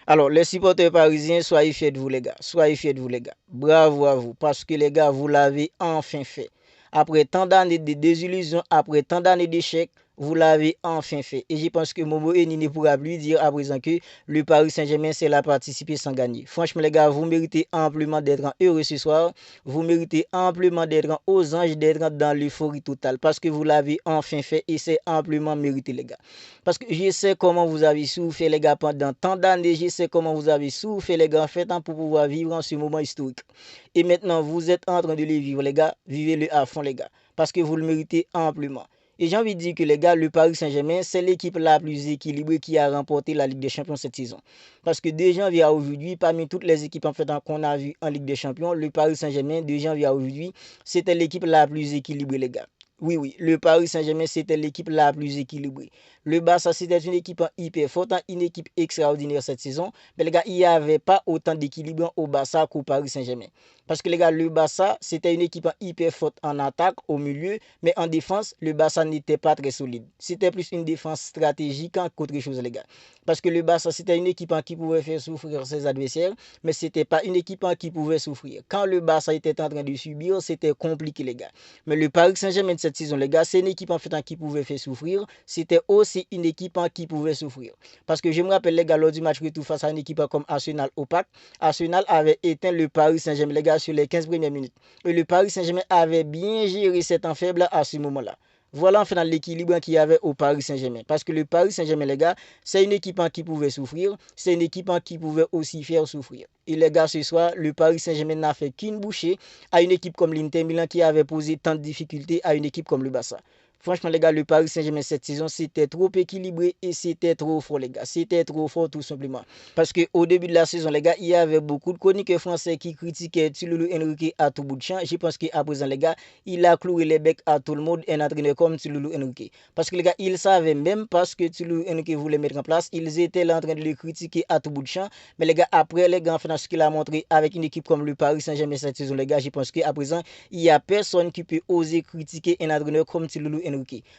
Alors, les supporters parisiens, soyez fiers de vous, les gars. Soyez fiers de vous, les gars. Bravo à vous. Parce que, les gars, vous l'avez enfin fait. Après tant d'années de désillusions, après tant d'années d'échecs, vous l'avez enfin fait. Et je pense que Momo Eni ne pourra plus dire à présent que le Paris Saint-Germain, c'est la participer sans gagner. Franchement, les gars, vous méritez amplement d'être heureux ce soir. Vous méritez amplement d'être aux anges, d'être dans l'euphorie totale. Parce que vous l'avez enfin fait et c'est amplement mérité, les gars. Parce que je sais comment vous avez souffert, les gars, pendant tant d'années. Je sais comment vous avez souffert, les gars, en fait, pour pouvoir vivre en ce moment historique. Et maintenant, vous êtes en train de le vivre, les gars. Vivez-le à fond, les gars. Parce que vous le méritez amplement. Et j'ai envie de dire que les gars, le Paris Saint-Germain, c'est l'équipe la plus équilibrée qui a remporté la Ligue des Champions cette saison. Parce que de janvier à aujourd'hui, parmi toutes les équipes en fait qu'on a vues en Ligue des Champions, le Paris Saint-Germain, de janvier à aujourd'hui, c'était l'équipe la plus équilibrée, les gars. Oui, oui, le Paris Saint-Germain, c'était l'équipe la plus équilibrée. Le Barça, c'était une équipe hyper forte, une équipe extraordinaire cette saison. Mais les gars, il n'y avait pas autant d'équilibre au Barça qu'au Paris Saint-Germain. Parce que les gars, le Barça, c'était une équipe hyper forte en attaque, au milieu, mais en défense, le Barça n'était pas très solide. C'était plus une défense stratégique qu'autre chose, les gars. Parce que le Barça, c'était une équipe qui pouvait faire souffrir ses adversaires, mais ce n'était pas une équipe qui pouvait souffrir. Quand le Barça était en train de subir, c'était compliqué, les gars. Mais le Paris Saint-Germain de cette saison, les gars, c'est une équipe en fait qui pouvait faire souffrir. C'était aussi une équipe qui pouvait souffrir. Parce que je me rappelle, les gars, lors du match retour face à une équipe comme Arsenal au Parc, Arsenal avait éteint le Paris Saint-Germain, les gars, sur les 15 premières minutes. Et le Paris Saint-Germain avait bien géré cet temps faible à ce moment-là. Voilà en fait l'équilibre qu'il y avait au Paris Saint-Germain. Parce que le Paris Saint-Germain, les gars, c'est une équipe qui pouvait souffrir. C'est une équipe qui pouvait aussi faire souffrir. Et les gars, ce soir, le Paris Saint-Germain n'a fait qu'une bouchée à une équipe comme l'Inter Milan qui avait posé tant de difficultés à une équipe comme le Barça. Franchement, les gars, le Paris Saint-Germain cette saison, c'était trop équilibré et c'était trop fort, les gars. C'était trop fort, tout simplement. Parce qu'au début de la saison, les gars, il y avait beaucoup de chroniqueurs français qui critiquaient Thilo Henrique à tout bout de champ. Je pense qu'à présent, les gars, il a cloué les becs à tout le monde, un entraîneur comme Thilo Henrique. Parce que les gars, ils savaient même pas ce que Thilo Henrique voulait mettre en place. Ils étaient là en train de le critiquer à tout bout de champ. Mais les gars, après, les gars, ce qu'il a montré avec une équipe comme le Paris Saint-Germain cette saison, les gars, je pense qu'à présent, il n'y a personne qui peut oser critiquer un entraîneur comme Thilo Henrique.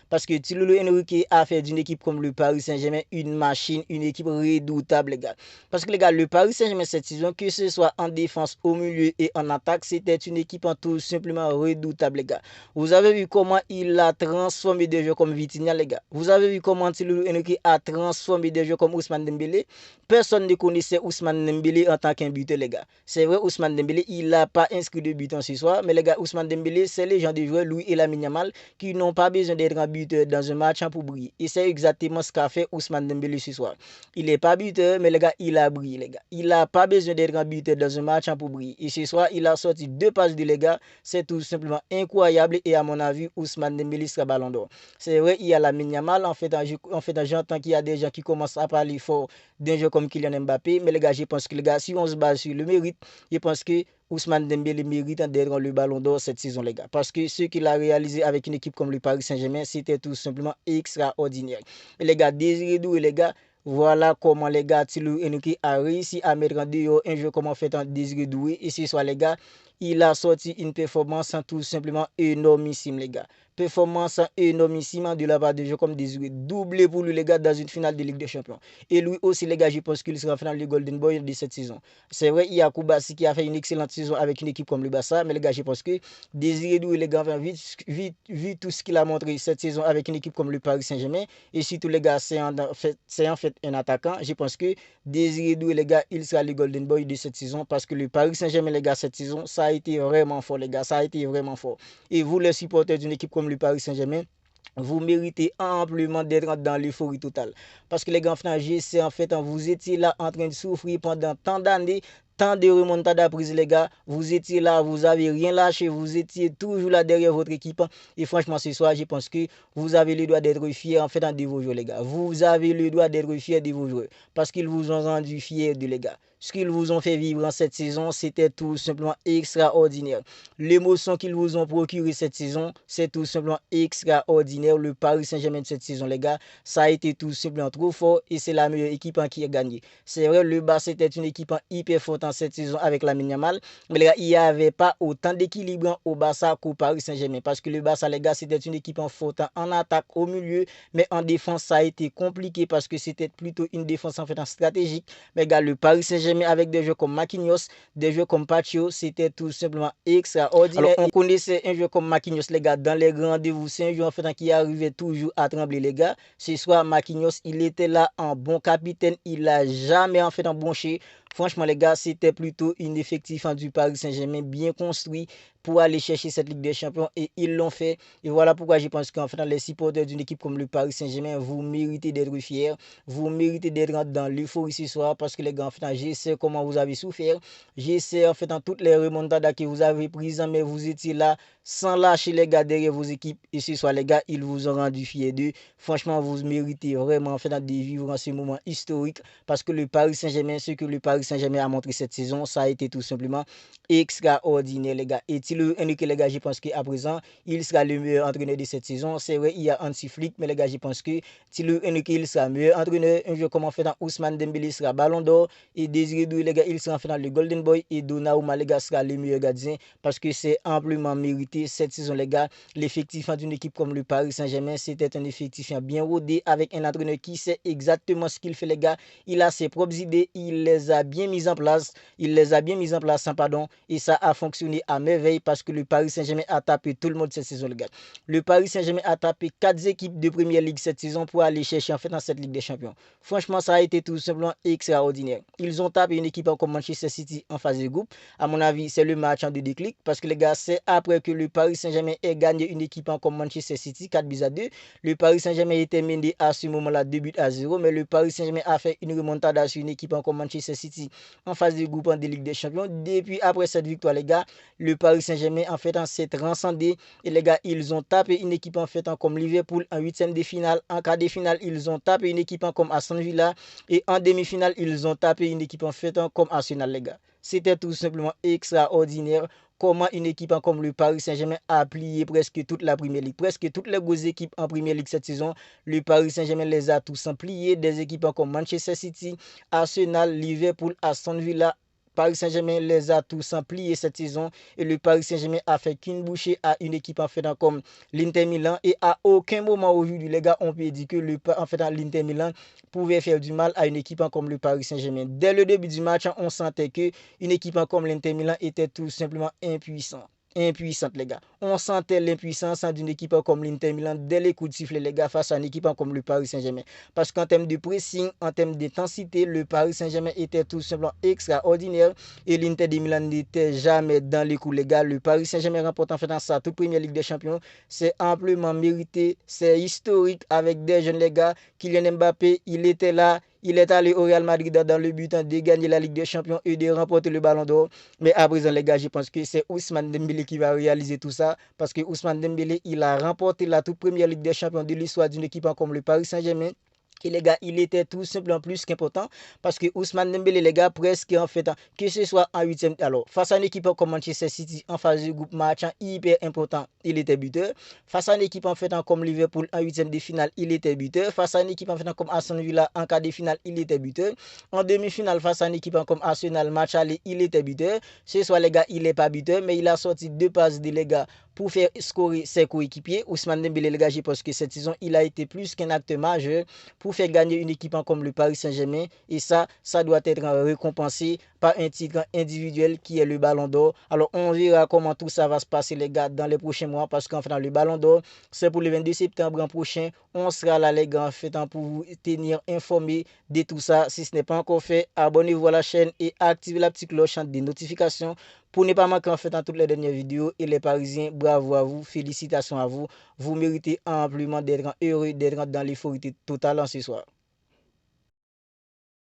Parce que Thilo Henrique a fait d'une équipe comme le Paris Saint-Germain une machine, une équipe redoutable, les gars. Parce que les gars, le Paris Saint-Germain cette saison, que ce soit en défense, au milieu et en attaque, c'était une équipe en tout simplement redoutable, les gars. Vous avez vu comment il a transformé des joueurs comme Vitinha, les gars. Vous avez vu comment Thilo Henrique a transformé des joueurs comme Ousmane Dembélé. Personne ne connaissait Ousmane Dembélé en tant qu'un buteur, les gars. C'est vrai, Ousmane Dembélé, il n'a pas inscrit de but en ce soir, mais les gars, Ousmane Dembélé, c'est les gens de joueurs, Louis et Lamine Yamal, qui n'ont pas besoin d'être un buteur dans un match pour briller. Et c'est exactement ce qu'a fait Ousmane Dembélé ce soir. Il n'est pas buteur, mais les gars, il a brillé, les gars. Il n'a pas besoin d'être un buteur dans un match pour briller. Et ce soir, il a sorti 2 passes de les gars. C'est tout simplement incroyable. Et à mon avis, Ousmane Dembélé sera ballon d'or. C'est vrai, il y a la Yamal. En fait, j'entends qu'il y a des gens qui commencent à parler fort d'un jeu comme Kylian Mbappé. Mais les gars, je pense que les gars, si on se base sur le mérite, je pense que Ousmane Dembélé mérite d'être le ballon d'or cette saison, les gars. Parce que ce qu'il a réalisé avec une équipe comme le Paris Saint-Germain, c'était tout simplement extraordinaire. Et les gars, Désiré Doué, les gars, voilà comment les gars, Thilo Henrique a réussi à mettre en dehors un jeu comme en fait en Désiré Doué. Et ce soir, les gars, il a sorti une performance tout simplement énormissime, les gars. Performance énormissime de la part de jeux comme Désiré. Doublé pour lui, les gars, dans une finale de Ligue des Champions. Et lui aussi, les gars, je pense qu'il sera en finale de Golden Boy de cette saison. C'est vrai, il y a Koubassi qui a fait une excellente saison avec une équipe comme le Barça, mais les gars, je pense que Désiré Doué, les gars, vu tout ce qu'il a montré cette saison avec une équipe comme le Paris Saint-Germain, et surtout, les gars, c'est en fait un attaquant. Je pense que Désiré Doué, les gars, il sera le Golden Boy de cette saison parce que le Paris Saint-Germain, les gars, cette saison, ça a été vraiment fort, les gars, ça a été vraiment fort. Et vous, les supporters d'une équipe comme le Paris Saint-Germain, vous méritez amplement d'être dans l'euphorie totale. Parce que les gars, c'est en fait, vous étiez là en train de souffrir pendant tant d'années, tant de remontadas prises, les gars. Vous étiez là, vous avez rien lâché, vous étiez toujours là derrière votre équipe. Et franchement, ce soir, je pense que vous avez le droit d'être fiers en fait de vos joueurs, les gars. Vous avez le droit d'être fiers de vos joueurs parce qu'ils vous ont rendu fiers de les gars. ce qu'ils vous ont fait vivre en cette saison, c'était tout simplement extraordinaire. L'émotion qu'ils vous ont procuré cette saison, c'est tout simplement extraordinaire. Le Paris Saint-Germain de cette saison, les gars, ça a été tout simplement trop fort et c'est la meilleure équipe qui a gagné. C'est vrai, le Barça était une équipe hyper forte en cette saison avec Lamine Yamal, mais les gars, il n'y avait pas autant d'équilibre au Barça qu'au Paris Saint-Germain parce que le Barça, les gars, c'était une équipe forte en attaque au milieu, mais en défense, ça a été compliqué parce que c'était plutôt une défense en stratégique. Mais regarde, le Paris Saint-Germain avec des joueurs comme Marquinhos, des joueurs comme Pacho, c'était tout simplement extraordinaire. Alors, on connaissait un joueur comme Marquinhos, les gars, dans les grands rendez-vous. C'est un joueur qui arrivait toujours à trembler, les gars. Ce soir, Marquinhos, il était là en bon capitaine. Il n'a jamais bronché. Franchement, les gars, c'était plutôt une effectif du Paris Saint-Germain bien construit pour aller chercher cette Ligue des Champions et ils l'ont fait. Et voilà pourquoi je pense qu'en fait, les supporters d'une équipe comme le Paris Saint-Germain, vous méritez d'être fiers, vous méritez d'être dans l'euphorie ce soir parce que les gars, en fait, je sais comment vous avez souffert, je sais en fait dans toutes les remontadas que vous avez prises, mais vous étiez là sans lâcher les gars derrière vos équipes et ce soir les gars, ils vous ont rendu fiers d'eux. Franchement, vous méritez vraiment en fait de vivre en ce moment historique parce que le Paris Saint-Germain, ce que le Paris Saint-Germain a montré cette saison, ça a été tout simplement extraordinaire les gars. Et Thilo Henrique les gars, je pense qu'à présent, il sera le meilleur entraîneur de cette saison. C'est vrai, il y a Hansi Flick, mais les gars, je pense que Thilo Henrique, il sera meilleur entraîneur. Un jeu comme en fait dans Ousmane Dembélé sera Ballon d'Or et Désiré Doué les gars, il sera en fait dans le Golden Boy et Donnarumma les gars sera le meilleur gardien parce que c'est amplement mérité cette saison les gars. L'effectif d'une équipe comme le Paris Saint-Germain, c'était un effectif bien rodé avec un entraîneur qui sait exactement ce qu'il fait les gars. Il a ses propres idées, il les a bien mises en place, pardon, et ça a fonctionné à merveille parce que le Paris Saint-Germain a tapé tout le monde cette saison les gars. Le Paris Saint-Germain a tapé 4 équipes de première ligue cette saison pour aller chercher en fait dans cette Ligue des Champions. Franchement, ça a été tout simplement extraordinaire. Ils ont tapé une équipe comme Manchester City en phase de groupe. À mon avis, c'est le match de déclic parce que les gars, c'est après que le Paris Saint-Germain ait gagné une équipe comme Manchester City 4-2. Le Paris Saint-Germain était mené à ce moment-là 2-0, mais le Paris Saint-Germain a fait une remontada sur une équipe comme Manchester City en phase de groupe en Ligue des Champions. Depuis après cette victoire, les gars, le Paris Saint-Germain en fait s'est transcendé et les gars, ils ont tapé une équipe en fait comme Liverpool en huitième de finale. En quart de finale, ils ont tapé une équipe comme Aston Villa et en demi-finale, ils ont tapé une équipe en fait comme Arsenal, les gars. C'était tout simplement extraordinaire comment une équipe comme le Paris Saint-Germain a plié presque toute la Première Ligue. Presque toutes les grosses équipes en Première Ligue cette saison, le Paris Saint-Germain les a tous pliés. Des équipes comme Manchester City, Arsenal, Liverpool, Aston Villa, Paris Saint-Germain les a tous pliés cette saison et le Paris Saint-Germain a fait qu'une bouchée à une équipe en fait comme l'Inter Milan et à aucun moment aujourd'hui les gars on peut dire que l'Inter Milan pouvait faire du mal à une équipe comme le Paris Saint-Germain. Dès le début du match, on sentait que une équipe comme l'Inter Milan était tout simplement impuissante les gars. On sentait l'impuissance d'une équipe comme l'Inter Milan dès les coups de sifflet les gars face à une équipe comme le Paris Saint-Germain. Parce qu'en termes de pressing, en termes d'intensité, le Paris Saint-Germain était tout simplement extraordinaire et l'Inter de Milan n'était jamais dans les coups les gars. Le Paris Saint-Germain remporte en fait dans sa toute première Ligue des Champions. C'est amplement mérité, c'est historique avec des jeunes les gars. Kylian Mbappé, il était là. Il est allé au Real Madrid dans le but de gagner la Ligue des Champions et de remporter le Ballon d'Or. Mais à présent, les gars, je pense que c'est Ousmane Dembélé qui va réaliser tout ça. Parce que Ousmane Dembélé, il a remporté la toute première Ligue des Champions de l'histoire d'une équipe comme le Paris Saint-Germain. Et les gars, il était tout simplement plus qu'important parce que Ousmane Dembélé, les gars, presque en fait, que ce soit en huitième, alors face à une équipe comme Manchester City en phase de groupe match hyper important, il était buteur. Face à une équipe en fait comme Liverpool en huitième de finale, il était buteur. Face à une équipe en fait comme Aston Villa en quart de finale, il était buteur. En demi-finale, face à une équipe comme Arsenal, match aller, il était buteur. Ce soir, les gars, il n'est pas buteur, mais il a sorti 2 passes de les gars pour faire scorer ses coéquipiers. Ousmane Dembélé, les gars, je pense que cette saison, il a été plus qu'un acteur majeur pour faire gagner une équipe comme le Paris Saint-Germain. Et ça doit être récompensé par un titre individuel qui est le Ballon d'Or. Alors, on verra comment tout ça va se passer, les gars, dans les prochains mois. Parce qu'en fait, le Ballon d'Or, c'est pour le 22 septembre prochain. On sera là, les gars, en fait, pour vous tenir informés de tout ça. Si ce n'est pas encore fait, abonnez-vous à la chaîne et activez la petite cloche des notifications pour ne pas manquer en fait dans toutes les dernières vidéos. Et les Parisiens, bravo à vous, félicitations à vous. Vous méritez amplement d'être heureux, d'être dans l'euphorie totale en ce soir.